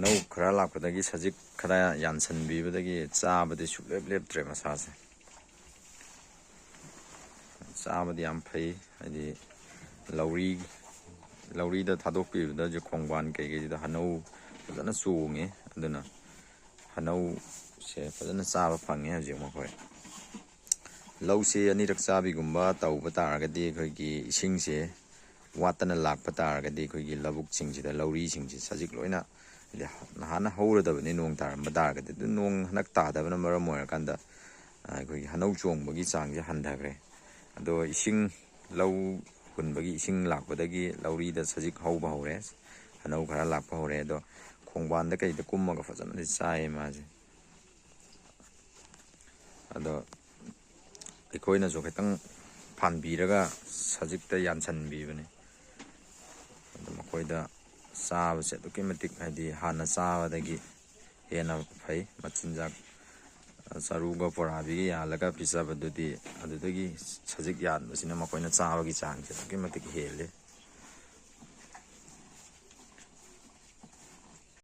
ꯍꯅꯧ ꯈꯔ ꯂꯥꯛꯄꯗꯒꯤ ꯁꯖꯤꯛ ꯈꯔ ꯌꯥꯟꯁꯟꯕꯤꯕꯗꯒꯤ ꯆꯥꯕꯗꯤ ꯁꯨꯛꯂꯦꯞ ꯂꯦꯞꯇ꯭ꯔꯦ ꯃꯁꯥꯁꯦ ꯆꯥꯕꯗꯤ ꯌꯥꯝ ꯐꯩ ꯍꯥꯏꯗꯤ ꯂꯧꯔꯤꯗ ꯊꯥꯗꯣꯛꯄꯤꯕꯗ ꯈꯣꯡꯕꯥꯟ ꯀꯩꯀꯩꯁꯤꯗ ꯍꯅꯧ ꯐꯖꯅ ꯆꯣꯡꯉꯦ ꯑꯗꯨꯅ ꯍꯅꯧꯁꯦ ꯐꯖꯅ ꯆꯥꯕ ꯐꯪꯉꯦ ꯍꯧꯖꯤꯛ ꯃꯈꯣꯏ ꯂꯧꯁꯦ ꯑꯅꯤꯔꯛ ꯆꯥꯕꯤꯒꯨꯝꯕ ꯇꯧꯕ ꯇꯥꯔꯒꯗꯤ ꯑꯩꯈꯣꯏꯒꯤ ꯏꯁꯤꯡꯁꯦ ꯋꯥꯠꯇꯅ ꯂꯥꯛꯄ ꯇꯥꯔꯒꯗꯤ ꯑꯩꯈꯣꯏꯒꯤ ꯂꯧꯕꯨꯛꯁꯤꯡꯁꯤꯗ ꯂꯧꯔꯤꯁꯤꯡꯁꯤ ꯁꯖꯤꯛ ꯂꯣꯏꯅ ꯅꯍꯥꯟꯅ ꯍꯧꯔꯗꯕꯅꯤ ꯅꯣꯡ ꯇꯥꯔꯝꯕ ꯇꯥꯔꯒꯗꯤ ꯑꯗꯨ ꯅꯣꯡ ꯍꯟꯗꯛ ꯇꯥꯗꯕꯅ ꯃꯔꯝ ꯑꯣꯏꯔꯀꯥꯟꯗ ꯑꯩꯈꯣꯏꯒꯤ ꯍꯅꯧ ꯆꯣꯡꯕꯒꯤ ꯆꯥꯡꯁꯦ ꯍꯟꯊꯈ꯭ꯔꯦ ꯑꯗꯣ ꯏꯁꯤꯡ ꯂꯧ ꯍꯨꯟꯕꯒꯤ ꯏꯁꯤꯡ ꯂꯥꯛꯄꯗꯒꯤ ꯂꯧꯔꯤꯗ ꯁꯖꯤꯛ ꯍꯧꯕ ꯍꯧꯔꯦ ꯍꯅꯧ ꯈꯔ ꯂꯥꯛꯄ ꯍꯧꯔꯦ ꯑꯗꯣ ꯈꯣꯡꯕꯥꯟꯗ ꯀꯩꯗ ꯀꯨꯝꯃꯒ ꯐꯖꯅꯗꯤ ꯆꯥꯏ ꯃꯥꯁꯦ ꯑꯗꯣ ꯑꯩꯈꯣꯏꯅꯁꯨ ꯈꯤꯇꯪ ꯐꯥꯟꯕꯤꯔꯒ ꯁꯖꯤꯛꯇ ꯌꯥꯟꯁꯟꯕꯤꯕꯅꯤ ꯑꯗꯨ ꯃꯈꯣꯏꯗ ꯆꯥꯕꯁꯦ ꯑꯗꯨꯛꯀꯤ ꯃꯇꯤꯛ ꯍꯥꯏꯗꯤ ꯍꯥꯟꯅ ꯆꯥꯕꯗꯒꯤ ꯍꯦꯟꯅ ꯐꯩ ꯃꯆꯤꯟꯖꯥꯛ ꯆꯔꯨꯒ ꯕꯣꯔꯥꯕꯤꯒ ꯌꯥꯜꯂꯒ ꯄꯤꯖꯕꯗꯨꯗꯤ ꯑꯗꯨꯗꯒꯤ ꯁꯖꯤꯛ ꯌꯥꯟꯕꯁꯤꯅ ꯃꯈꯣꯏꯅ ꯆꯥꯕꯒꯤ ꯆꯥꯡꯁꯦ ꯑꯗꯨꯛꯀꯤ ꯃꯇꯤꯛ ꯍꯦꯜꯂꯤ